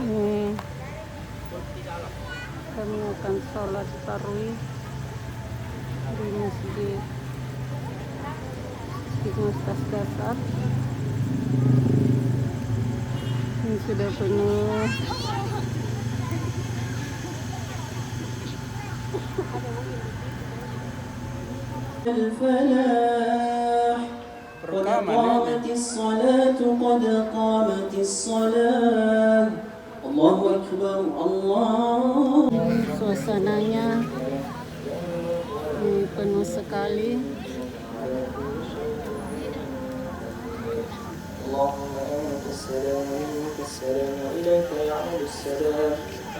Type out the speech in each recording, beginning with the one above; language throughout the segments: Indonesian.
Ini kami akan sholat tarawih di masjid Universitas Dasar. Ini sudah penuh. الفلاح قد قامت الصلاة قد قامت الصلاة الله أكبر الله. Suasananya penuh sekali. اللهم أنت السلام ومنك السلام وإليك يعود السلام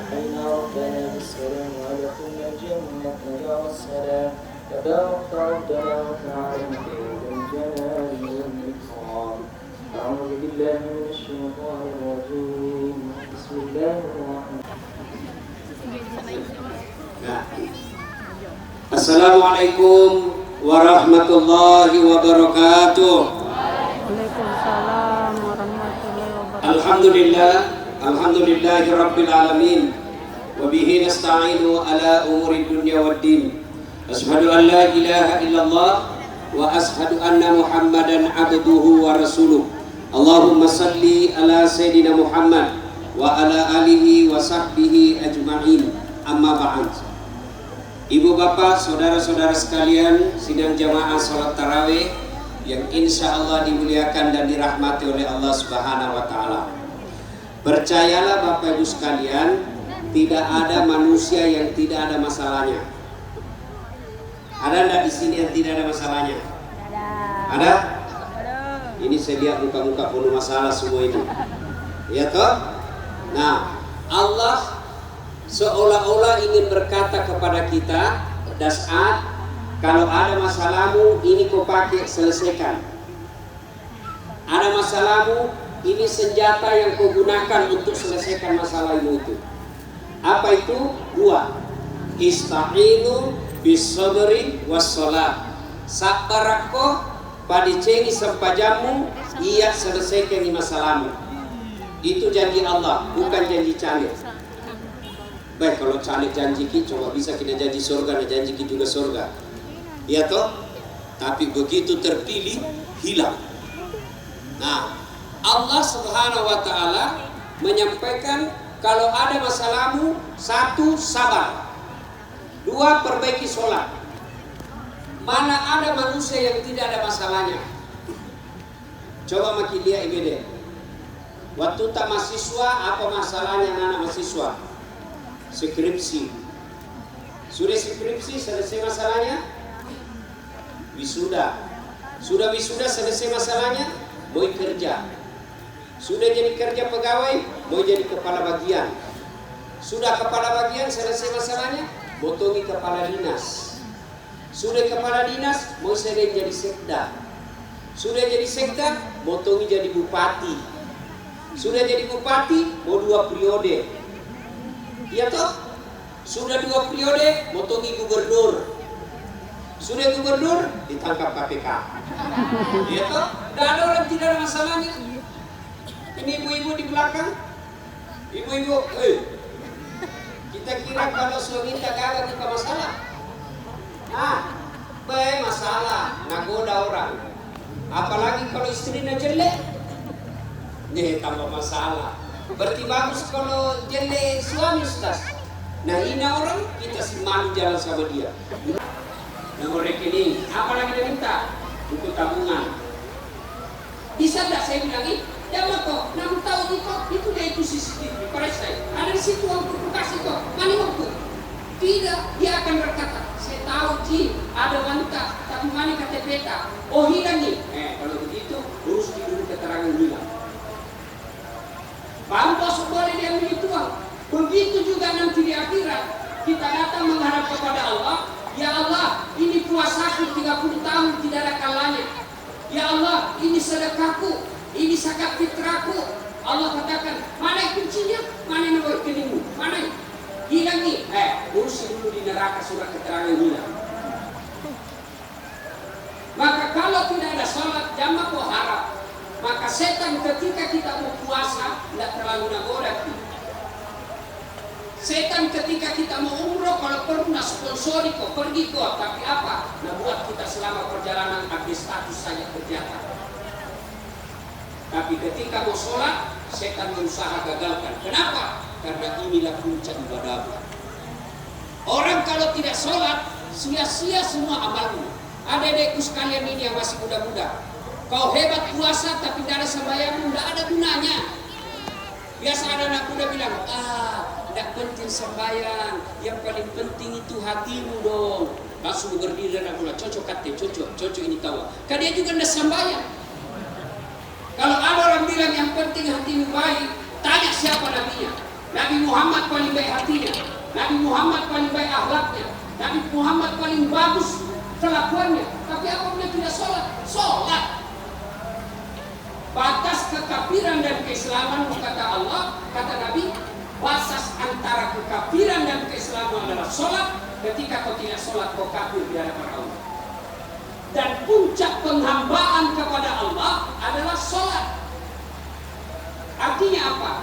حين ربنا بالسلام وأدخلنا الجنة دار السلام تبارك ربنا وتعالى ذو الجلال والإكرام. أعوذ بالله من الشيطان الرجيم بسم الله الرحمن الرحيم. Assalamualaikum warahmatullahi wabarakatuh. Waalaikumsalam warahmatullahi wabarakatuh. Alhamdulillahi rabbil alamin. Wa bihi nasta'inu ala umuri dunya waddin. Ashhadu an la ilaha illallah wa ashhadu anna Muhammadan abduhu wa rasuluh. Allahumma salli ala Sayyidina Muhammad wa ala alihi wa sahbihi ajma'in. Amma ba'd. Ibu bapak, saudara-saudara sekalian, sidang jamaah sholat tarawih yang insya Allah dimuliakan dan dirahmati oleh Allah Subhanahu wa Ta'ala. Percayalah bapak ibu sekalian, tidak ada manusia yang tidak ada masalahnya. Ada enggak di sini yang tidak ada masalahnya? Ada? Ini saya lihat muka-muka penuh masalah semua ini. Ya toh? Nah, Allah seolah-olah ingin berkata kepada kita, Das'at, kalau ada masalahmu, ini kau pakai, selesaikan. Ada masalahmu, ini senjata yang kau gunakan untuk selesaikan masalahmu itu. Apa itu? Dua. Ista'inu bis-sabri was-shalah. Sabarako padicengi sempajamu, ia selesaikan masalahmu. Itu janji Allah, bukan janji caleg. Baik, kalau caleg janji kita, coba bisa kita janji surga, dan janji kita juga surga. Ya toh? Tapi begitu terpilih, hilang. Nah, Allah Subhanahu wa Ta'ala menyampaikan kalau ada masalahmu, satu, sabar. Dua, perbaiki sholat. Mana ada manusia yang tidak ada masalahnya? Coba makin lihat IBD. Waktu tak mahasiswa, apa masalahnya anak mahasiswa? Skripsi. Sudah skripsi, selesai masalahnya? Wisuda. Sudah wisuda, selesai masalahnya? Mau kerja. Sudah jadi kerja pegawai, mau jadi kepala bagian. Sudah kepala bagian, selesai masalahnya? Botongi kepala dinas. Sudah kepala dinas, mau sering jadi sekda. Sudah jadi sekda, botongi jadi bupati. Sudah jadi bupati, mau 2 periode. Ya toh? Sudah 2 periode, botongi gubernur. Sudah gubernur, ditangkap KPK. Ya toh? Tidak ada orang tidak ada masalahnya. Ini ibu-ibu di belakang. Ibu-ibu, kita kira kalau suami tak gagal kita masalah. Nah, masalah, nagoda orang. Apalagi kalau istrinya jelek, nih tambah masalah. Berarti bagus kalau jelek suami, Ustaz. Nah, ini orang kita sih malu jalan sama dia. Nomor rekening, apalagi dia minta? Buku tabungan. Bisa enggak saya bilang ini? Jangan kok, 6 tahun itu dia itu CCTV, peresai. Ada di situ waktu kasih kok, mana waktu? Tidak, dia akan berkata, saya tahu Ci, ada wanita, tapi mana KTP tak? Oh hilang nih. Kalau begitu, urus dulu keterangan hilang. Bantu boleh diambil itu uang. Begitu juga nanti di akhirat, kita datang menghadap kepada Allah. Ya Allah, ini puasaku 30 tahun tidak ada kalanya. Ya Allah, ini sedekahku, ini zakat fitrahku. Allah katakan, mana kuncinya? Mana nomor rekeningmu? Mana? Hilang nih. Urusi dulu di neraka surat keterangan hilang. Maka kalau tidak ada sholat, jangan kau harap. Maka setan ketika kita berpuasa tidak terlalu nagoda. Setan ketika kita mau umroh, kalau perlu nak sponsori kok, pergi kok, tapi apa? Nah buat kita selama perjalanan habis status saja kerjakan. Tapi ketika mau sholat, setan berusaha gagalkan. Kenapa? Karena inilah puncak ibadah. Orang kalau tidak sholat, sia-sia semua amalmu. Adik-adikku sekalian ini yang masih muda-muda, kau hebat puasa tapi tidak ada sembahyangmu, tidak ada gunanya. Biasa ada anak muda bilang, tidak penting sembahyang, yang paling penting itu hatimu dong. Langsung berdiri dan aku cocok kate, cocok ini tahu. Kan dia juga tidak sembahyang. Kalau ada orang bilang yang penting hatimu baik, tanya siapa nabinya. Nabi Muhammad paling baik hatinya, Nabi Muhammad paling baik akhlaknya, Nabi Muhammad paling bagus kelakuannya. Tapi apa dia tidak sholat? Sholat. Batas kekafiran dan keislaman, kata Allah, kata Nabi, batas antara kekafiran dan keislaman adalah sholat. Ketika kau tidak sholat, kau kafir di hadapan Allah. Dan puncak penghambaan kepada Allah adalah sholat. Artinya apa?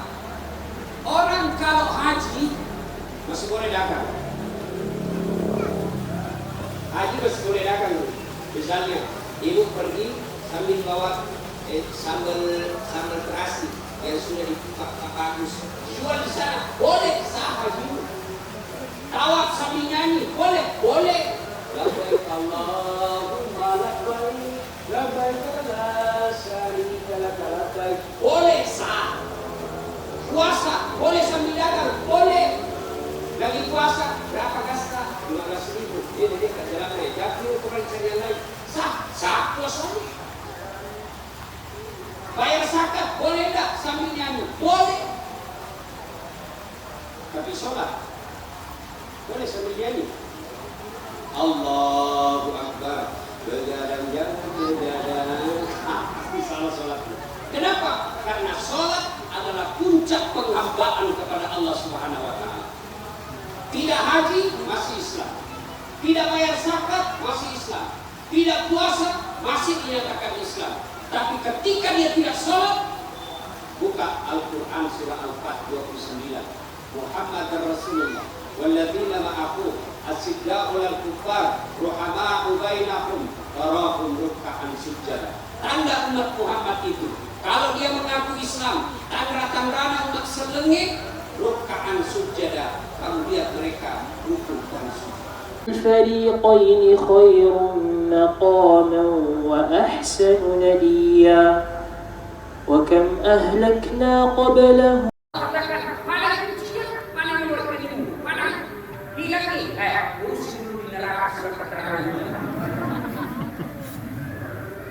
Orang kalau haji masih boleh dagang. Haji masih boleh dagang. Misalnya ibu pergi sambil bawa sambal terasi yang sudah dipakai bagus, jual di sana, boleh sah haji. Tawaf sambil nyanyi, boleh. Labbaik Allahumma labbaik, labbaik la syarika lak labbaik, boleh sah. Puasa boleh sambil dagang, boleh. Lagi puasa berapa kasta? 15.000. Ini kerjaan aja, kurang cari yang lain. Sah puasanya. Bayar zakat boleh enggak sambil nyanyi? Boleh. Tapi sholat boleh sambil nyanyi. Allahu Akbar. Begadang yang begadang. Pasti salah sholatnya. Kenapa? Karena sholat adalah puncak penghambaan kepada Allah Subhanahu wa Ta'ala. Tidak haji masih Islam, tidak bayar zakat masih Islam, tidak puasa masih dinyatakan Islam. Tapi ketika dia tidak sholat, buka Al-Quran surah Al-Fat 29. Muhammad Rasulullah walladzina ma'ahu asyiddaa'u al-kuffar ruhama'u bainahum tarahum ruk'an sujada. Tanda umat Muhammad itu, kalau dia mengaku Islam, tangra-tangrana umat selengit, ruk'an sujada. Kamu lihat mereka rukuk dan sujud. الفريقين خير مقاما وأحسن نديا وكم أهلكنا قبلهم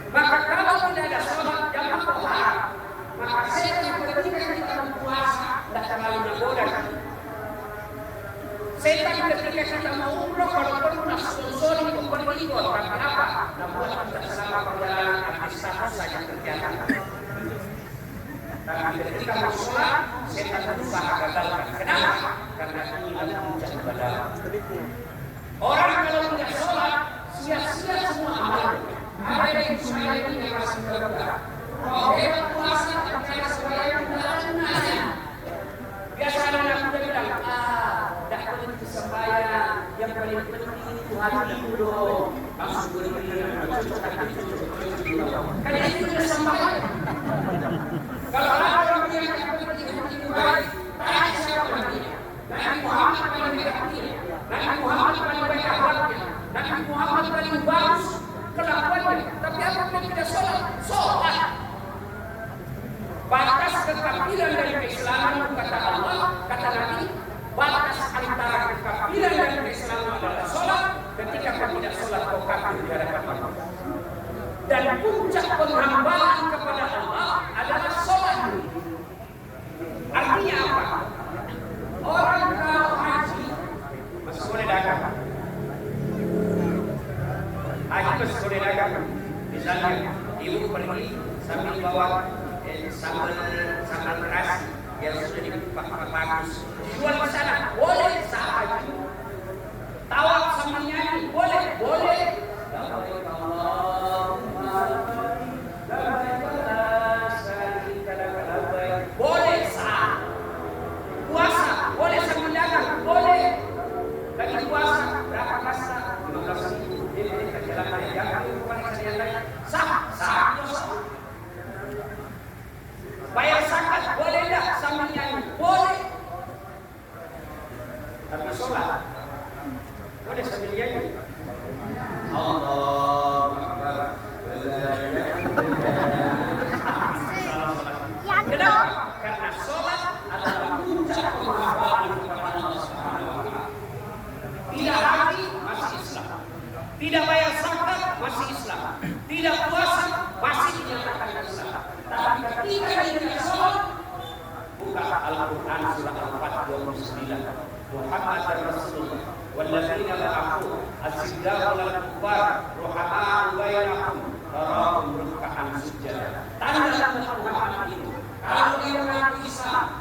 Maka kalau tidak ada sholat, jangan berharap. Maka setan ketika kita berpuasa, tidak terlalu menggoda. Setan ketika kita mau umroh, kalau perlu nak sponsori pergi kok. Tapi apa? Namun kita selama perjalanan habis status saja kerjakan. Tapi ketika mau sholat, setan berusaha gagalkan. Kenapa? Karena ini adalah puncak ibadah. Orang kalau tidak sholat, sia-sia semua amal. Ada yang sekali ini yang masih muda-muda. Kalau hebat puasa, tapi ada sembahyang tidak ada gunanya. Biasa ada anak muda bilang, tidak penting sembahyang, yang paling penting itu hatimu dong. Langsung berdiri dengan cocok hati. Karena itu sudah sembahyang. Kalau ada orang yang penting hatimu baik, tanya siapa nabinya. Nabi Muhammad paling baik hatinya, Nabi Muhammad paling baik akhlaknya, Nabi Muhammad paling bagus kelakuannya. Tapi apa yang tidak sholat? Batas kekafiran dan keislaman, kata Allah, kata Nabi, batas antara kekafiran dan keislaman adalah sholat. Ketika kau tidak sholat, kau kafir di hadapan Allah. Dan puncak penghambaan kepada Allah adalah sholat. Artinya apa? Orang kalau haji masih boleh dagang. Haji masih boleh dagang. Misalnya ibu pergi sambil bawa sambal terasi yang sudah dipakai bagus, jual di sana, boleh sah haji. Tawaf sambil nyanyi, boleh. Boleh sah. Puasa boleh sambil dagang, sholat. Boleh sambil nyanyi. Allahu Akbar. Kenapa? Karena sholat adalah puncak penghambaan kepada Allah Subhanahu wa Ta'ala. Tidak haji masih Islam, tidak bayar zakat masih Islam, tidak puasa masih dinyatakan Islam. Tapi ketika dia sholat, buka Al-Quran surah Al-Fatih 29. Muhammad Rasulullah walladzina ma'ahu asyiddaa'u 'alal kuffar ruhamaa'u bainahum tarahum ruk'an sujada. Tanda Muhammad itu kalau dia mengaku Islam